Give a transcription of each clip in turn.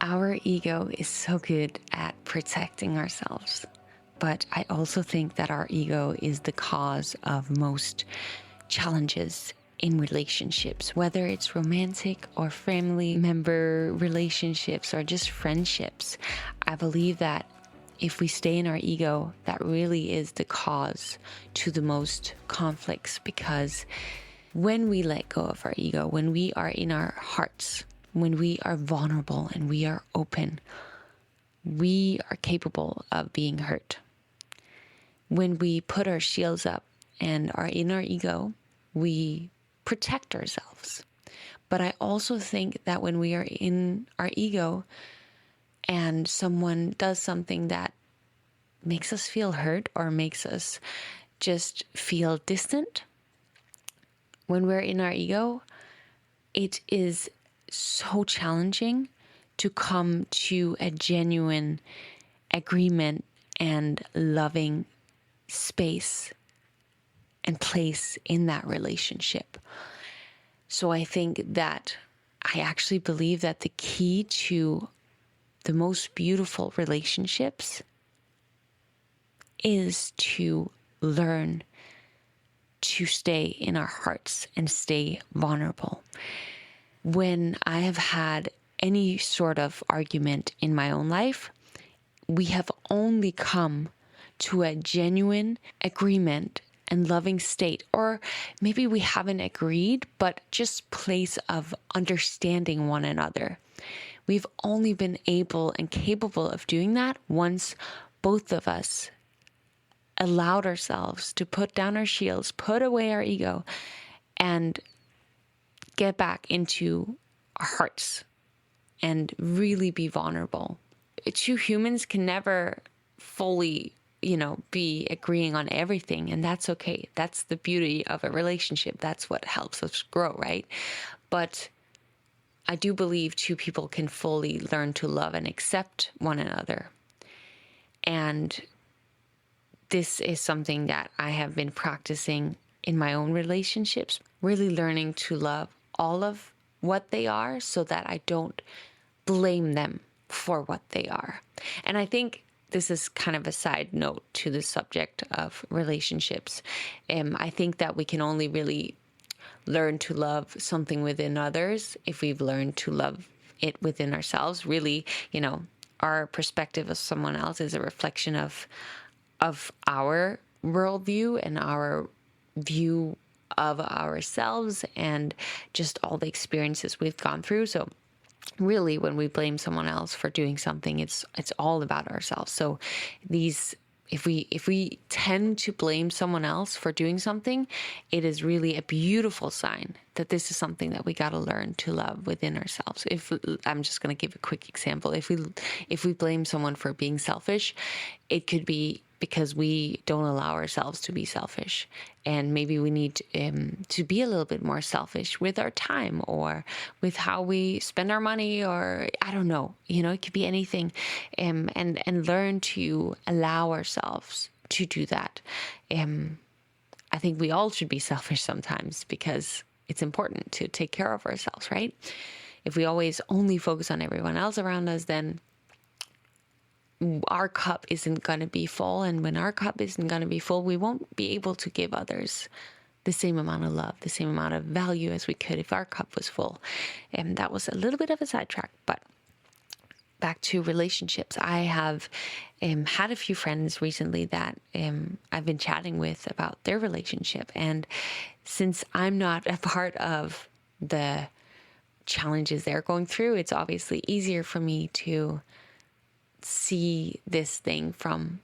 Our ego is so good at protecting ourselves, but I also think that our ego is the cause of most challenges in relationships, whether it's romantic or family member relationships or just friendships. I believe that if we stay in our ego, that really is the cause to the most conflicts, because when we let go of our ego, when we are in our hearts, when we are vulnerable and we are open, we are capable of being hurt. When we put our shields up and are in our ego, we protect ourselves. But I also think that when we are in our ego and someone does something that makes us feel hurt or makes us just feel distant, when we're in our ego, it is so challenging to come to a genuine agreement and loving space and place in that relationship. So I think that I actually believe that the key to the most beautiful relationships is to learn to stay in our hearts and stay vulnerable. When I have had any sort of argument in my own life, we have only come to a genuine agreement and loving state, or maybe we haven't agreed, but just place of understanding one another. We've only been able and capable of doing that once both of us allowed ourselves to put down our shields, put away our ego, and get back into our hearts and really be vulnerable. Two humans can never fully, be agreeing on everything, and that's okay. That's the beauty of a relationship. That's what helps us grow, right? But I do believe two people can fully learn to love and accept one another. And this is something that I have been practicing in my own relationships, really learning to love all of what they are so that I don't blame them for what they are. And I think this is kind of a side note to the subject of relationships. I think that we can only really learn to love something within others if we've learned to love it within ourselves. Really, our perspective of someone else is a reflection of our worldview and our view of ourselves and just all the experiences we've gone through. So really, when we blame someone else for doing something, it's all about ourselves. So if we tend to blame someone else for doing something, it is really a beautiful sign that this is something that we got to learn to love within ourselves. I'm just going to give a quick example. If we blame someone for being selfish, it could be because we don't allow ourselves to be selfish. And maybe we need to be a little bit more selfish with our time or with how we spend our money, or I don't know, it could be anything. And learn to allow ourselves to do that. I think we all should be selfish sometimes because it's important to take care of ourselves, right? If we always only focus on everyone else around us, then our cup isn't going to be full. And when our cup isn't going to be full, we won't be able to give others the same amount of love, the same amount of value as we could if our cup was full. And that was a little bit of a sidetrack, but back to relationships. I have had a few friends recently that I've been chatting with about their relationship. And since I'm not a part of the challenges they're going through, it's obviously easier for me to see this thing from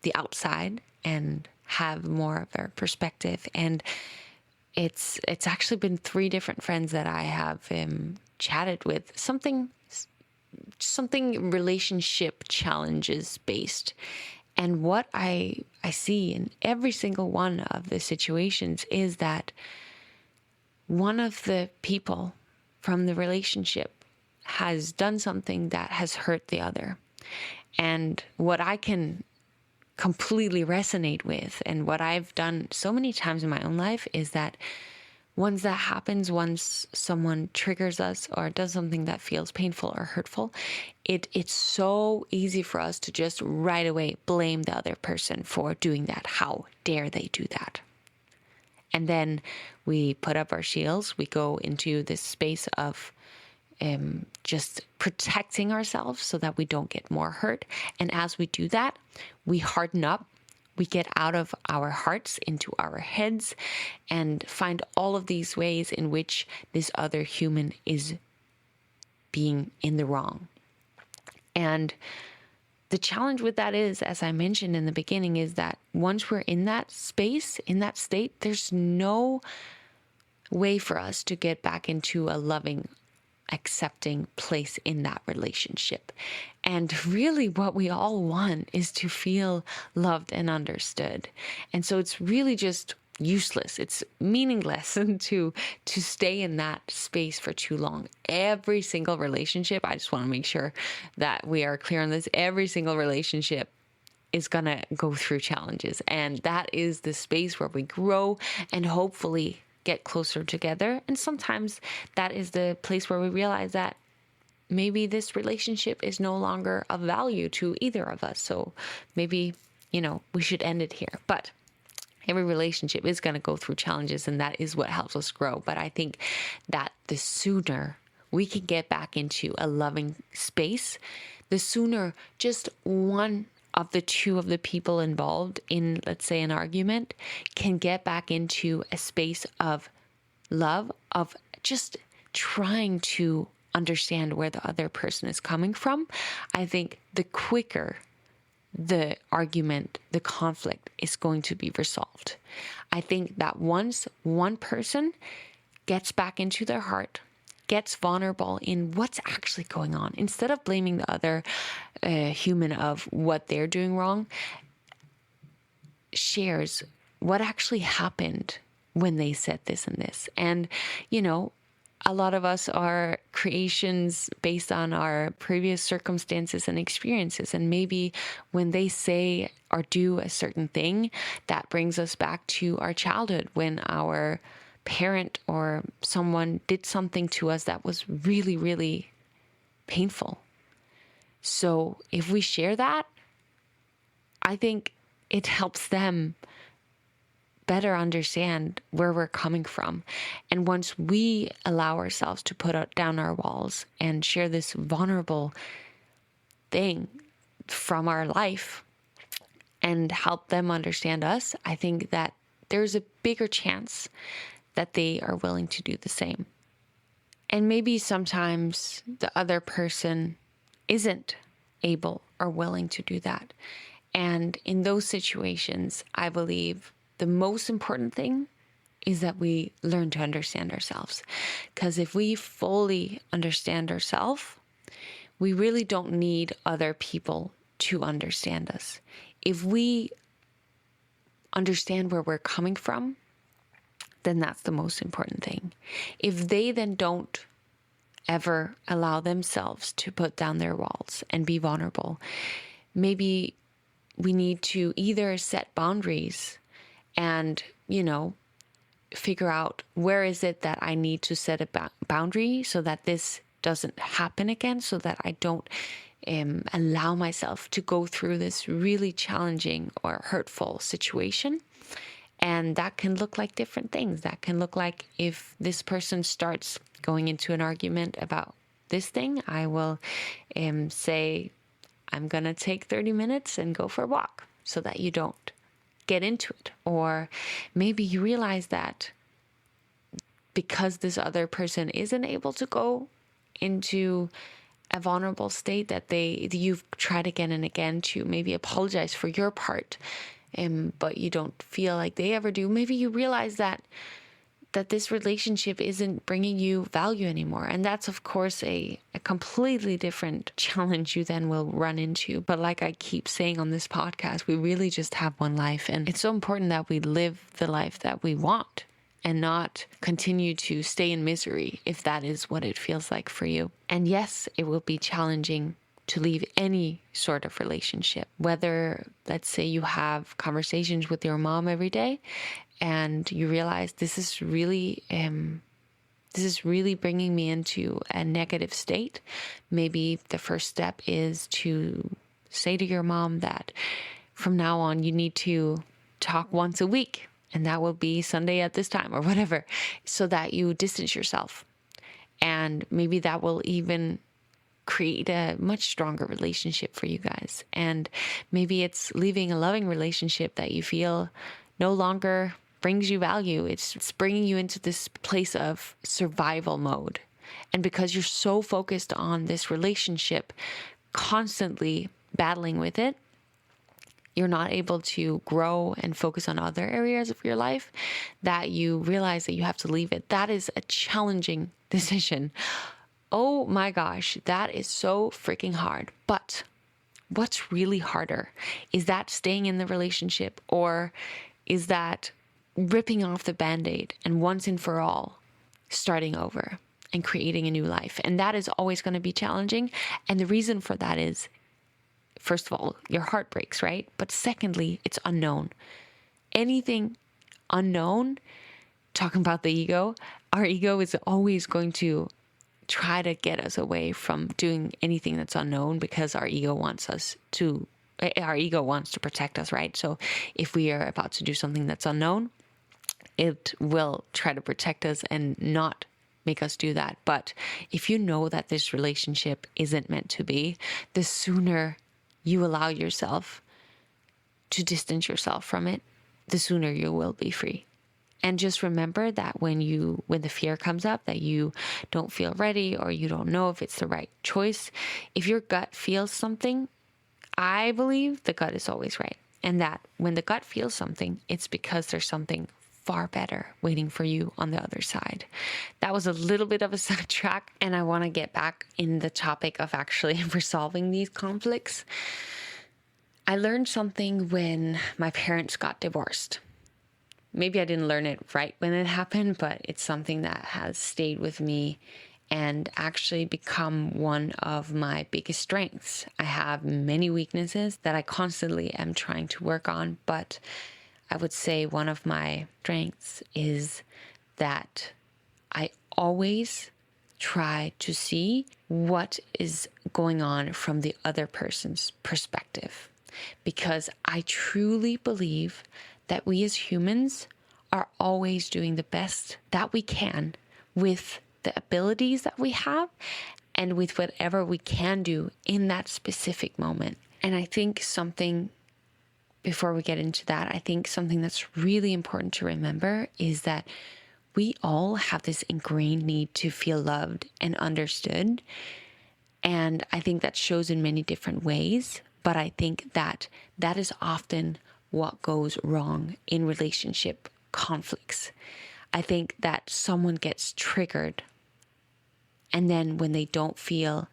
the outside and have more of a perspective. And it's actually been 3 different friends that I have chatted with, something relationship challenges based. And what I see in every single one of the situations is that one of the people from the relationship has done something that has hurt the other. And what I can completely resonate with, and what I've done so many times in my own life, is that Once that happens, once someone triggers us or does something that feels painful or hurtful, it's so easy for us to just right away blame the other person for doing that. How dare they do that? And then we put up our shields. We go into this space of just protecting ourselves so that we don't get more hurt. And as we do that, we harden up. We get out of our hearts into our heads and find all of these ways in which this other human is being in the wrong. And the challenge with that is, as I mentioned in the beginning, is that once we're in that space, in that state, there's no way for us to get back into a loving, accepting place in that relationship. And really what we all want is to feel loved and understood. And so it's really just useless. It's meaningless to stay in that space for too long. Every single relationship, I just want to make sure that we are clear on this. Every single relationship is going to go through challenges. And that is the space where we grow and hopefully get closer together. And sometimes that is the place where we realize that maybe this relationship is no longer of value to either of us. So maybe, we should end it here. But every relationship is going to go through challenges, and that is what helps us grow. But I think that the sooner we can get back into a loving space, the sooner just one of the two of the people involved in, let's say, an argument can get back into a space of love, of just trying to understand where the other person is coming from, I think the quicker the argument, the conflict is going to be resolved. I think that once one person gets back into their heart, gets vulnerable in what's actually going on, instead of blaming the other human of what they're doing wrong, shares what actually happened when they said this and this. And, a lot of us are creations based on our previous circumstances and experiences. And maybe when they say or do a certain thing, that brings us back to our childhood when our parent or someone did something to us that was really, really painful. So if we share that, I think it helps them better understand where we're coming from. And once we allow ourselves to put down our walls and share this vulnerable thing from our life and help them understand us, I think that there's a bigger chance that they are willing to do the same. And maybe sometimes the other person isn't able or willing to do that. And in those situations, I believe the most important thing is that we learn to understand ourselves. Because if we fully understand ourselves, we really don't need other people to understand us. If we understand where we're coming from, then that's the most important thing. If they then don't ever allow themselves to put down their walls and be vulnerable, maybe we need to either set boundaries and, figure out where is it that I need to set a boundary so that this doesn't happen again, so that I don't allow myself to go through this really challenging or hurtful situation. And that can look like different things. That can look like if this person starts going into an argument about this thing, I will say, I'm going to take 30 minutes and go for a walk so that you don't get into it. Or maybe you realize that because this other person isn't able to go into a vulnerable state, that you've tried again and again to maybe apologize for your part, but you don't feel like they ever do. Maybe you realize that this relationship isn't bringing you value anymore. And that's, of course, a completely different challenge you then will run into. But like I keep saying on this podcast, we really just have one life. And it's so important that we live the life that we want and not continue to stay in misery if that is what it feels like for you. And yes, it will be challenging to leave any sort of relationship, whether, let's say, you have conversations with your mom every day and you realize this is really bringing me into a negative state, maybe the first step is to say to your mom that from now on you need to talk once a week, and that will be Sunday at this time or whatever, so that you distance yourself. And maybe that will even create a much stronger relationship for you guys. And maybe it's leaving a loving relationship that you feel no longer brings you value. It's bringing you into this place of survival mode. And because you're so focused on this relationship, constantly battling with it, you're not able to grow and focus on other areas of your life, that you realize that you have to leave it. That is a challenging decision. Oh my gosh, that is so freaking hard. But what's really harder? Is that staying in the relationship, or is that ripping off the Band-Aid and once and for all starting over and creating a new life? And that is always going to be challenging. And the reason for that is, first of all, your heart breaks, right? But secondly, it's unknown. Anything unknown, talking about the ego, our ego is always going to try to get us away from doing anything that's unknown, because our ego wants to protect us, right? So if we are about to do something that's unknown, it will try to protect us and not make us do that. But if you know that this relationship isn't meant to be, the sooner you allow yourself to distance yourself from it, the sooner you will be free. And just remember that when the fear comes up, that you don't feel ready or you don't know if it's the right choice, if your gut feels something, I believe the gut is always right. And that when the gut feels something, it's because there's something far better waiting for you on the other side. That was a little bit of a sidetrack, and I want to get back in the topic of actually resolving these conflicts. I learned something when my parents got divorced. Maybe I didn't learn it right when it happened, but it's something that has stayed with me and actually become one of my biggest strengths. I have many weaknesses that I constantly am trying to work on, but I would say one of my strengths is that I always try to see what is going on from the other person's perspective, because I truly believe that we as humans are always doing the best that we can with the abilities that we have and with whatever we can do in that specific moment. And I think before we get into that, I think something that's really important to remember is that we all have this ingrained need to feel loved and understood. And I think that shows in many different ways. But I think that is often what goes wrong in relationship conflicts. I think that someone gets triggered, and then when they don't feel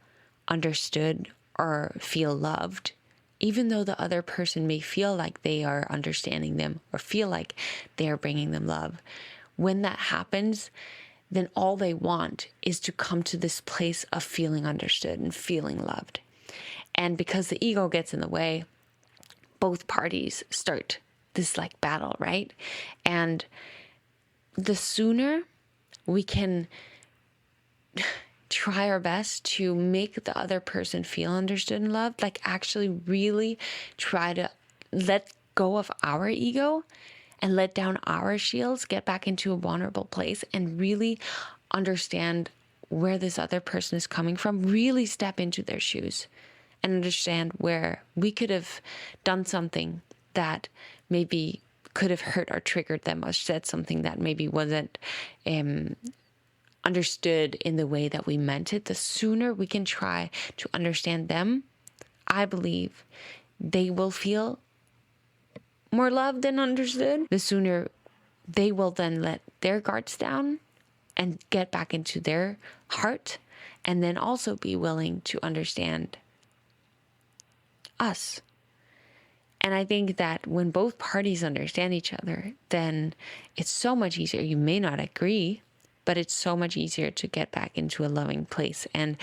understood or feel loved, even though the other person may feel like they are understanding them or feel like they are bringing them love, when that happens, then all they want is to come to this place of feeling understood and feeling loved. And because the ego gets in the way, both parties start this battle, right? And the sooner we can try our best to make the other person feel understood and loved, actually really try to let go of our ego and let down our shields, get back into a vulnerable place and really understand where this other person is coming from, really step into their shoes and understand where we could have done something that maybe could have hurt or triggered them, or said something that maybe wasn't understood in the way that we meant it. The sooner we can try to understand them, I believe they will feel more loved and understood. The sooner they will then let their guards down and get back into their heart, and then also be willing to understand us. And I think that when both parties understand each other, then it's so much easier. You may not agree, but it's so much easier to get back into a loving place. And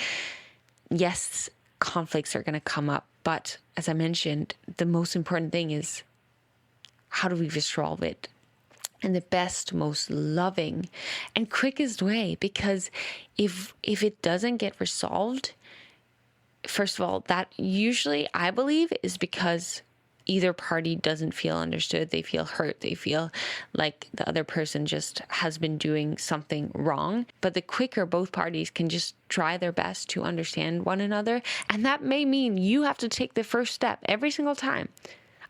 yes, conflicts are going to come up, but as I mentioned, the most important thing is, how do we resolve it? in the best, most loving and quickest way. Because if it doesn't get resolved, first of all, that usually, I believe, is because either party doesn't feel understood. They feel hurt. They feel like the other person just has been doing something wrong. But the quicker both parties can just try their best to understand one another, and that may mean you have to take the first step every single time.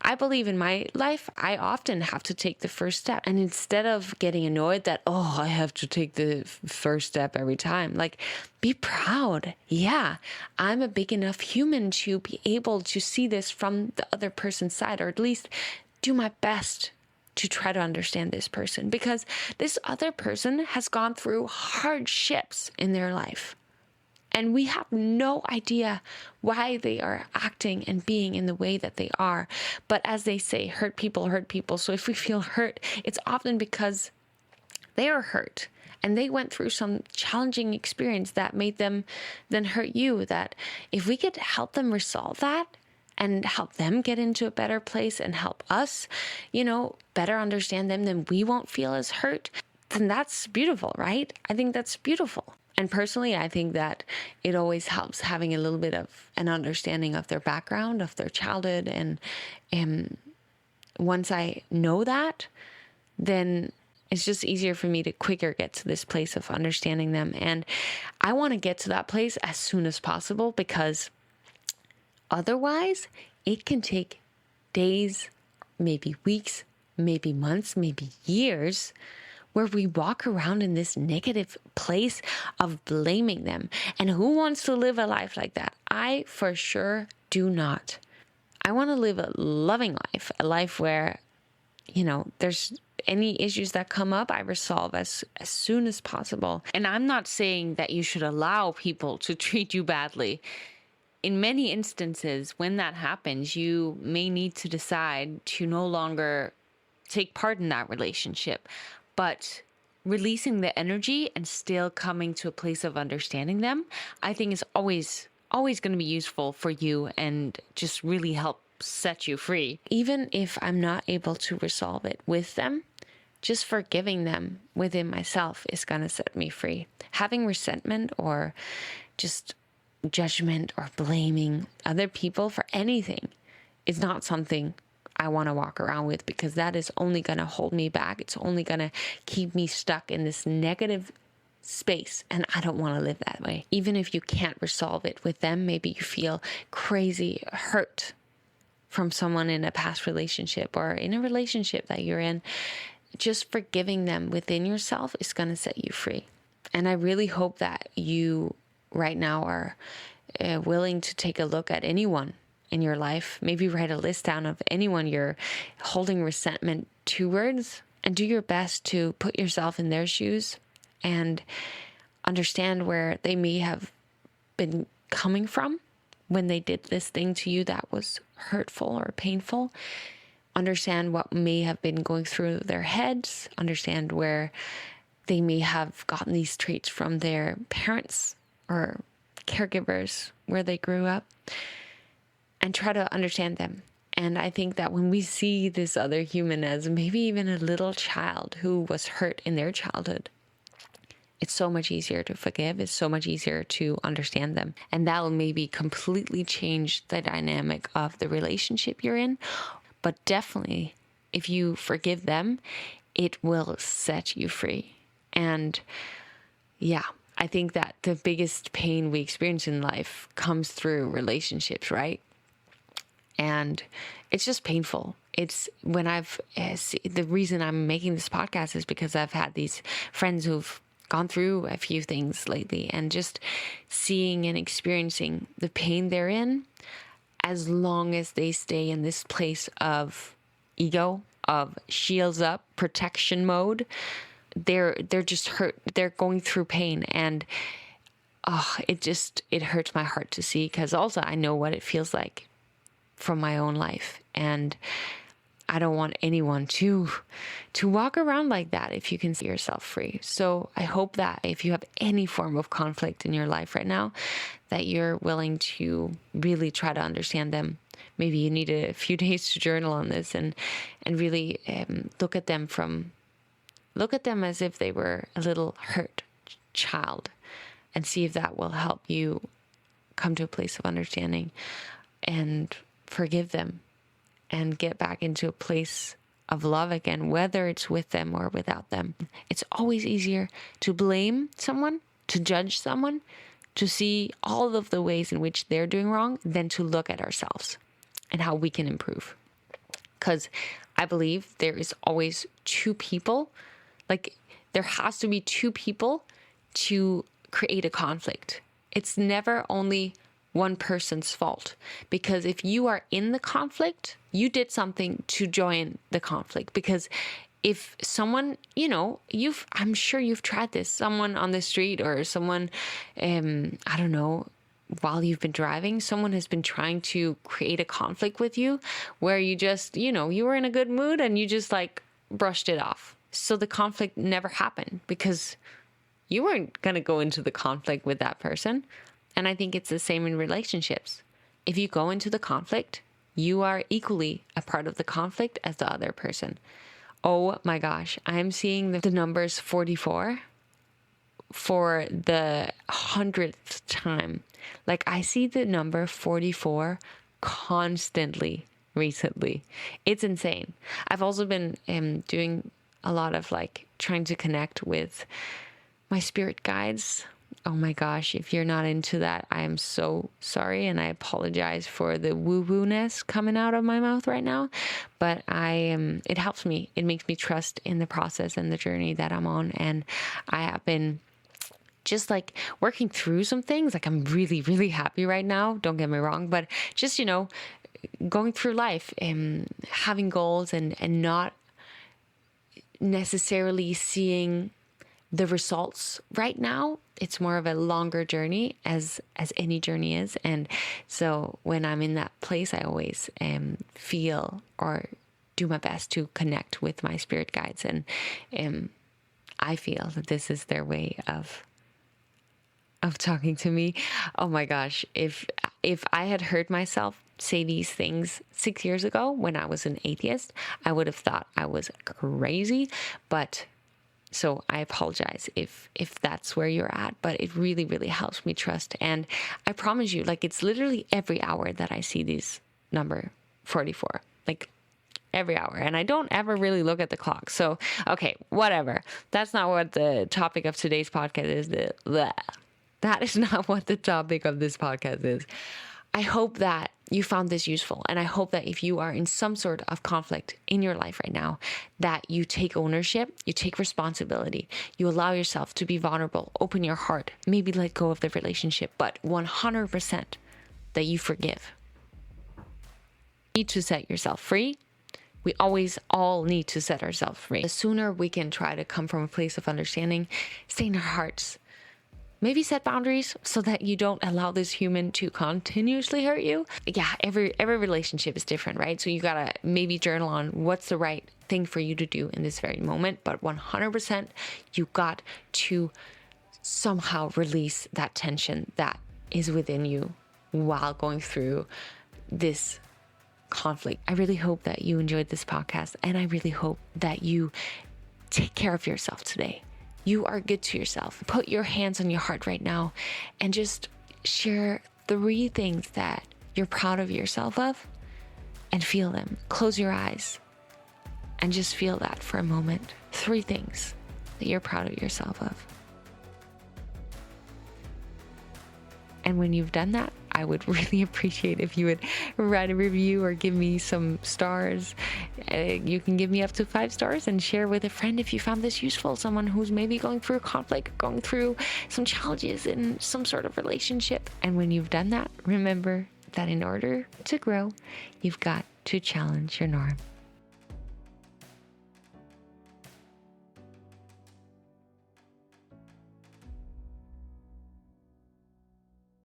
I believe in my life, I often have to take the first step. And instead of getting annoyed that, oh, I have to take the first step every time, like, be proud. Yeah, I'm a big enough human to be able to see this from the other person's side, or at least do my best to try to understand this person, because this other person has gone through hardships in their life. And we have no idea why they are acting and being in the way that they are. But as they say, hurt people hurt people. So if we feel hurt, it's often because they are hurt and they went through some challenging experience that made them then hurt you. That if we could help them resolve that and help them get into a better place and help us, better understand them, then we won't feel as hurt. Then that's beautiful, right? I think that's beautiful. And personally, I think that it always helps having a little bit of an understanding of their background, of their childhood. And once I know that, then it's just easier for me to quicker get to this place of understanding them. And I want to get to that place as soon as possible, because otherwise it can take days, maybe weeks, maybe months, maybe years, where we walk around in this negative place of blaming them. And who wants to live a life like that? I for sure do not. I want to live a loving life, a life where, there's any issues that come up, I resolve as soon as possible. And I'm not saying that you should allow people to treat you badly. In many instances, when that happens, you may need to decide to no longer take part in that relationship. But releasing the energy and still coming to a place of understanding them, I think is always going to be useful for you and just really help set you free. Even if I'm not able to resolve it with them, just forgiving them within myself is going to set me free. Having resentment or just judgment or blaming other people for anything is not something I want to walk around with, because that is only going to hold me back. It's only going to keep me stuck in this negative space, and I don't want to live that way. Even if you can't resolve it with them, maybe you feel crazy hurt from someone in a past relationship or in a relationship that you're in, just forgiving them within yourself is going to set you free. And I really hope that you right now are willing to take a look at anyone in your life. Maybe write a list down of anyone you're holding resentment towards, and do your best to put yourself in their shoes and understand where they may have been coming from when they did this thing to you that was hurtful or painful. Understand what may have been going through their heads. Understand where they may have gotten these traits from their parents or caregivers where they grew up, and try to understand them. And I think that when we see this other human as maybe even a little child who was hurt in their childhood, it's so much easier to forgive. It's so much easier to understand them. And that will maybe completely change the dynamic of the relationship you're in. But definitely, if you forgive them, it will set you free. And yeah, I think that the biggest pain we experience in life comes through relationships, right? And it's just painful. It's when the reason I'm making this podcast is because I've had these friends who've gone through a few things lately, and just seeing and experiencing the pain they're in, as long as they stay in this place of ego, of shields up, protection mode, they're just hurt. They're going through pain, and it hurts my heart to see, because also I know what it feels like from my own life, and I don't want anyone to walk around like that if you can see yourself free. So I hope that if you have any form of conflict in your life right now, that you're willing to really try to understand them. Maybe you need a few days to journal on this and really look at them from look at them as if they were a little hurt child and see if that will help you come to a place of understanding and forgive them and get back into a place of love again, whether it's with them or without them. It's always easier to blame someone, to judge someone, to see all of the ways in which they're doing wrong than to look at ourselves and how we can improve. Because I believe there is always two people, like there has to be two people to create a conflict. It's never only one person's fault, because if you are in the conflict, you did something to join the conflict. Because if someone, I'm sure you've tried this, someone on the street or someone, I don't know, while you've been driving, someone has been trying to create a conflict with you where you just, you were in a good mood and you just like brushed it off. So the conflict never happened because you weren't going to go into the conflict with that person. And I think it's the same in relationships. If you go into the conflict, you are equally a part of the conflict as the other person. Oh my gosh, I'm seeing the numbers 44 for the 100th time. Like I see the number 44 constantly recently. It's insane. I've also been doing a lot of like trying to connect with my spirit guides. Oh my gosh, if you're not into that, I am so sorry and I apologize for the woo-woo-ness coming out of my mouth right now. But it helps me. It makes me trust in the process and the journey that I'm on. And I have been just like working through some things. Like I'm really, really happy right now. Don't get me wrong, but just, going through life and having goals and not necessarily seeing the results right now. It's more of a longer journey as any journey is. And so when I'm in that place, I always feel or do my best to connect with my spirit guides. And I feel that this is their way of talking to me. Oh my gosh. If I had heard myself say these things 6 years ago when I was an atheist, I would have thought I was crazy. But so I apologize if that's where you're at, but it really, really helps me trust. And I promise you, like it's literally every hour that I see these number 44, like every hour. And I don't ever really look at the clock. So, okay, whatever. That's not what the topic of today's podcast is. That is not what the topic of this podcast is. I hope that you found this useful. And I hope that if you are in some sort of conflict in your life right now, that you take ownership, you take responsibility, you allow yourself to be vulnerable, open your heart, maybe let go of the relationship, but 100% that you forgive. You need to set yourself free. We always all need to set ourselves free. The sooner we can try to come from a place of understanding, stay in our hearts, maybe set boundaries so that you don't allow this human to continuously hurt you. Yeah, every relationship is different, right? So you gotta maybe journal on what's the right thing for you to do in this very moment. But 100%, you got to somehow release that tension that is within you while going through this conflict. I really hope that you enjoyed this podcast, and I really hope that you take care of yourself today. You are good to yourself. Put your hands on your heart right now and just share 3 things that you're proud of yourself of and feel them. Close your eyes and just feel that for a moment. 3 things that you're proud of yourself of. And when you've done that, I would really appreciate if you would write a review or give me some stars. You can give me up to 5 stars and share with a friend if you found this useful. Someone who's maybe going through a conflict, going through some challenges in some sort of relationship. And when you've done that, remember that in order to grow, you've got to challenge your norm.